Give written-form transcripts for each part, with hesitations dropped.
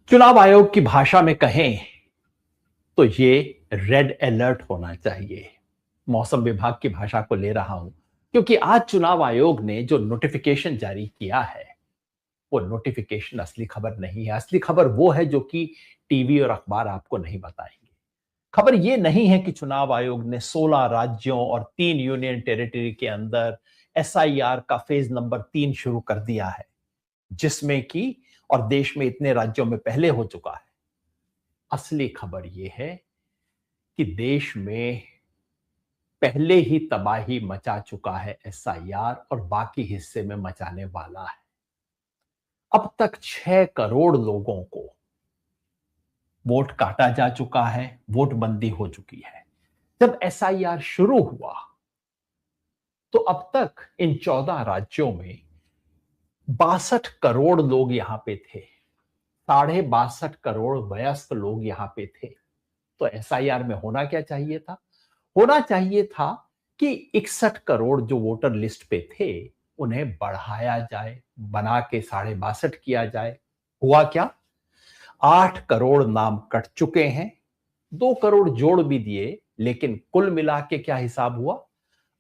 चुनाव आयोग की भाषा में कहें तो ये रेड अलर्ट होना चाहिए। मौसम विभाग की भाषा को ले रहा हूं क्योंकि आज चुनाव आयोग ने जो नोटिफिकेशन जारी किया है वो नोटिफिकेशन असली खबर नहीं है। असली खबर वो है जो कि टीवी और अखबार आपको नहीं बताएंगे। खबर ये नहीं है कि चुनाव आयोग ने 16 राज्यों और 3 यूनियन टेरिटरी के अंदर एसआईआर का फेज नंबर 3 शुरू कर दिया है, जिसमें कि और देश में इतने राज्यों में पहले हो चुका है। असली खबर यह है कि देश में पहले ही तबाही मचा चुका है एसआईआर और बाकी हिस्से में मचाने वाला है। अब तक 6 करोड़ लोगों को वोट काटा जा चुका है, वोट बंदी हो चुकी है। जब एसआईआर शुरू हुआ तो अब तक इन 14 राज्यों में 62 करोड़ लोग यहां पे थे। 62.5 करोड़ वयस्क लोग यहां पे थे। तो एसआईआर में होना क्या चाहिए था? होना चाहिए था कि 61 करोड़ जो वोटर लिस्ट पे थे उन्हें बढ़ाया जाए, बना के 62.5 किया जाए। हुआ क्या? 8 करोड़ नाम कट चुके हैं। 2 करोड़ जोड़ भी दिए, लेकिन कुल मिला के क्या हिसाब हुआ?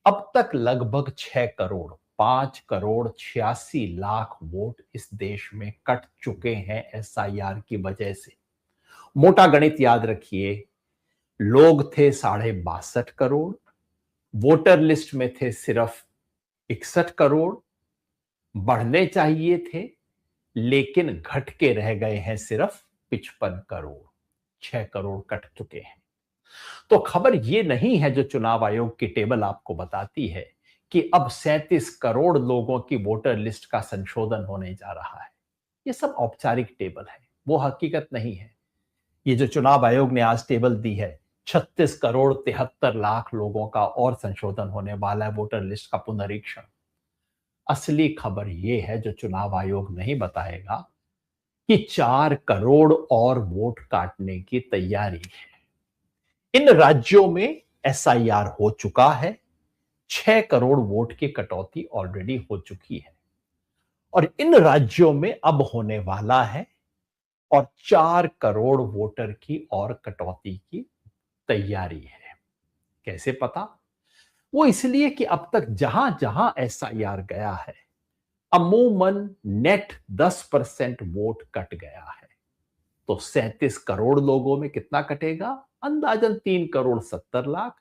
अब तक लगभग 6 करोड़, 5 करोड़ 86 लाख वोट इस देश में कट चुके हैं एसआईआर की वजह से। मोटा गणित याद रखिए, लोग थे 62.5 करोड़, वोटर लिस्ट में थे सिर्फ 61 करोड़, बढ़ने चाहिए थे लेकिन घट के रह गए हैं सिर्फ 55 करोड़। 6 करोड़ कट चुके हैं। तो खबर यह नहीं है जो चुनाव आयोग की टेबल आपको बताती है कि अब 37 करोड़ लोगों की वोटर लिस्ट का संशोधन होने जा रहा है। यह सब औपचारिक टेबल है, वो हकीकत नहीं है। ये जो चुनाव आयोग ने आज टेबल दी है, 36 करोड़ 73 लाख लोगों का और संशोधन होने वाला है, वोटर लिस्ट का पुनरीक्षण। असली खबर यह है जो चुनाव आयोग नहीं बताएगा कि 4 करोड़ और वोट काटने की तैयारी है। इन राज्यों में एसआईआर हो चुका है। 6 करोड़ वोट की कटौती ऑलरेडी हो चुकी है और इन राज्यों में अब होने वाला है और 4 करोड़ वोटर की और कटौती की तैयारी है। कैसे पता? वो इसलिए कि अब तक जहां जहां एसआईआर गया है अमूमन नेट 10% वोट कट गया है। तो 37 करोड़ लोगों में कितना कटेगा? अंदाजन 3 करोड़ 70 लाख।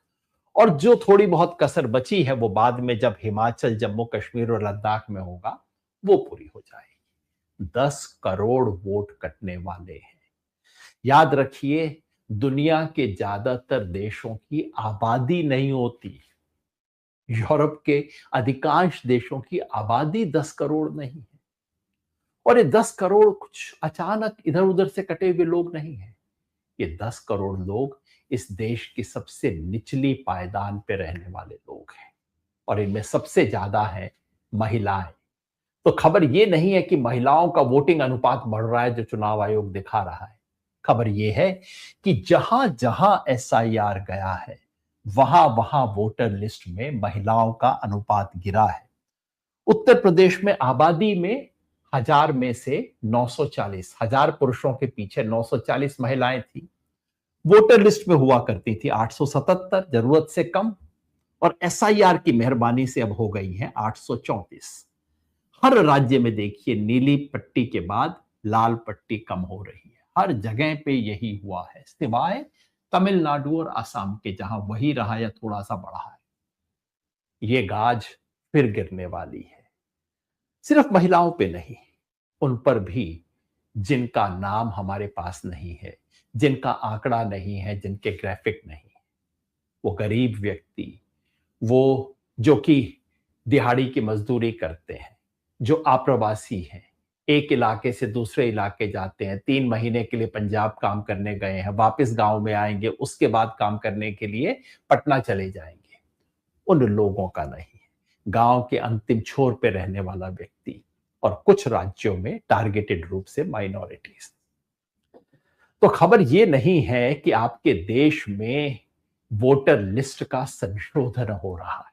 और जो थोड़ी बहुत कसर बची है वो बाद में जब हिमाचल, जम्मू कश्मीर और लद्दाख में होगा वो पूरी हो जाएगी। 10 करोड़ वोट कटने वाले हैं। याद रखिए, दुनिया के ज्यादातर देशों की आबादी नहीं होती। यूरोप के अधिकांश देशों की आबादी 10 करोड़ नहीं है। और ये 10 करोड़ कुछ अचानक इधर उधर से कटे हुए लोग नहीं हैं। ये 10 करोड़ लोग इस देश की सबसे निचली पायदान पे रहने वाले लोग हैं और इनमें सबसे ज्यादा है महिलाएं। तो खबर ये नहीं है कि महिलाओं का वोटिंग अनुपात बढ़ रहा है जो चुनाव आयोग दिखा रहा है। खबर यह है कि जहां जहां एसआईआर गया है वहां वहां वोटर लिस्ट में महिलाओं का अनुपात गिरा है। उत्तर प्रदेश में आबादी में 1000 में से 940, 1000 पुरुषों के पीछे 940 महिलाएं थी। वोटर लिस्ट में हुआ करती थी 877, जरूरत से कम। और एसआईआर की मेहरबानी से अब हो गई है 834। हर राज्य में देखिए नीली पट्टी के बाद लाल पट्टी कम हो रही है। हर जगह पे यही हुआ है सिवाय तमिलनाडु और असम के, जहां वही रहा या थोड़ा सा बढ़ा है। ये गाज फिर गिरने वाली है। सिर्फ महिलाओं पे नहीं, उन पर भी जिनका नाम हमारे पास नहीं है, जिनका आंकड़ा नहीं है, जिनके ग्राफिक नहीं है। वो गरीब व्यक्ति, वो जो कि दिहाड़ी की मजदूरी करते हैं, जो आप्रवासी हैं, एक इलाके से दूसरे इलाके जाते हैं, 3 महीने के लिए पंजाब काम करने गए हैं, वापस गांव में आएंगे, उसके बाद काम करने के लिए पटना चले जाएंगे। उन लोगों का नहीं है। गांव के अंतिम छोर पे रहने वाला व्यक्ति और कुछ राज्यों में टारगेटेड रूप से माइनॉरिटीज। तो खबर यह नहीं है कि आपके देश में वोटर लिस्ट का संशोधन हो रहा है।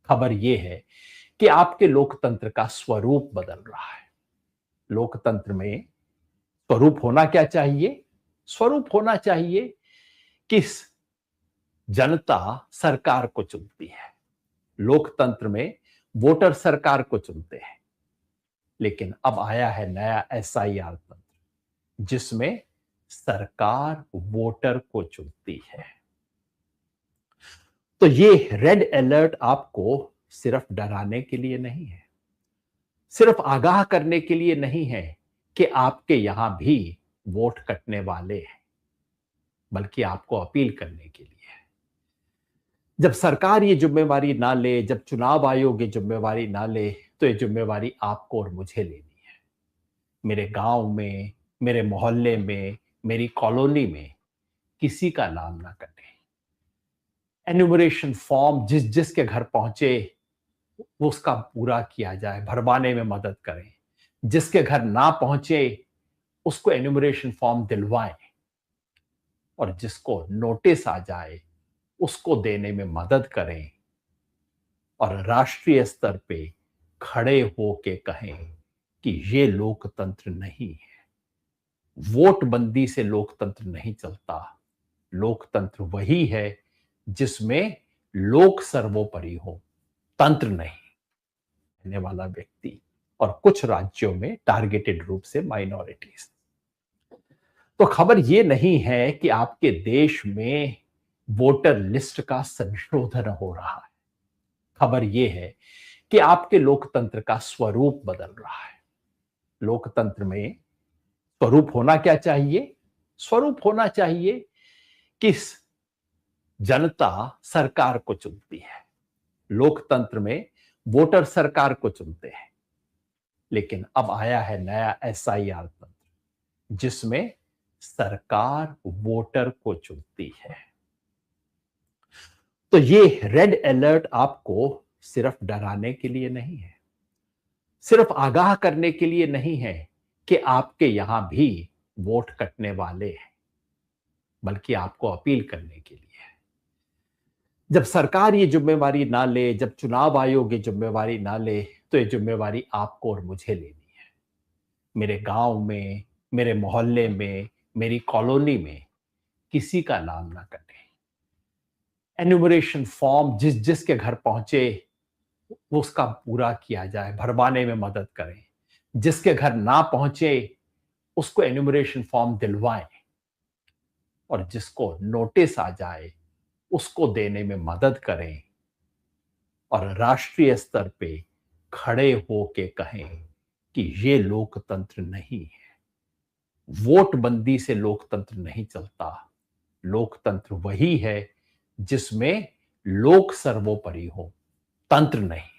खबर यह है कि आपके लोकतंत्र का स्वरूप बदल रहा है। लोकतंत्र में स्वरूप होना क्या चाहिए? स्वरूप होना चाहिए कि जनता सरकार को चुनती है। लोकतंत्र में वोटर सरकार को चुनते हैं। लेकिन अब आया है नया एसआईआर तंत्र, जिसमें सरकार वोटर को चुनती है। तो ये रेड अलर्ट आपको सिर्फ डराने के लिए नहीं है, सिर्फ आगाह करने के लिए नहीं है कि आपके यहां भी वोट कटने वाले हैं, बल्कि आपको अपील करने के लिए है। जब सरकार ये जिम्मेवारी ना ले, जब चुनाव आयोग ये जिम्मेवारी ना ले, तो ये जिम्मेवारी आपको और मुझे लेनी है। मेरे गांव में, मेरे मोहल्ले में, मेरी कॉलोनी में किसी का नाम ना कटे। एन्यूमरेशन फॉर्म जिस जिसके घर पहुंचे वो उसका पूरा किया जाए, भरवाने में मदद करें। जिसके घर ना पहुंचे उसको एन्यूमरेशन फॉर्म दिलवाएं, और जिसको नोटिस आ जाए उसको देने में मदद करें, और राष्ट्रीय स्तर पे खड़े होके कहें कि ये लोकतंत्र नहीं है। वोटबंदी से लोकतंत्र नहीं चलता। लोकतंत्र वही है जिसमें लोक सर्वोपरि हो, तंत्र नहीं। रहने वाला व्यक्ति और कुछ राज्यों में टारगेटेड रूप से माइनॉरिटीज। तो खबर यह नहीं है कि आपके देश में वोटर लिस्ट का संशोधन हो रहा है। खबर यह है कि आपके लोकतंत्र का स्वरूप बदल रहा है। लोकतंत्र में स्वरूप होना क्या चाहिए? स्वरूप होना चाहिए कि जनता सरकार को चुनती है। लोकतंत्र में वोटर सरकार को चुनते हैं। लेकिन अब आया है नया एसआईआर तंत्र, जिसमें सरकार वोटर को चुनती है। तो ये रेड अलर्ट आपको सिर्फ डराने के लिए नहीं है, सिर्फ आगाह करने के लिए नहीं है कि आपके यहां भी वोट कटने वाले हैं, बल्कि आपको अपील करने के लिए है। जब सरकार ये जिम्मेवारी ना ले, जब चुनाव आयोग ये जिम्मेवारी ना ले, तो ये जिम्मेवारी आपको और मुझे लेनी है। मेरे गांव में, मेरे मोहल्ले में, मेरी कॉलोनी में किसी का नाम ना कटे। एन्यूमरेशन फॉर्म जिस जिसके घर पहुंचे वो उसका पूरा किया जाए, भरवाने में मदद करें। जिसके घर ना पहुंचे उसको एन्यूमरेशन फॉर्म दिलवाएं, और जिसको नोटिस आ जाए उसको देने में मदद करें, और राष्ट्रीय स्तर पे खड़े होके कहें कि ये लोकतंत्र नहीं है। वोटबंदी से लोकतंत्र नहीं चलता। लोकतंत्र वही है जिसमें लोक सर्वोपरि हो, तंत्र नहीं।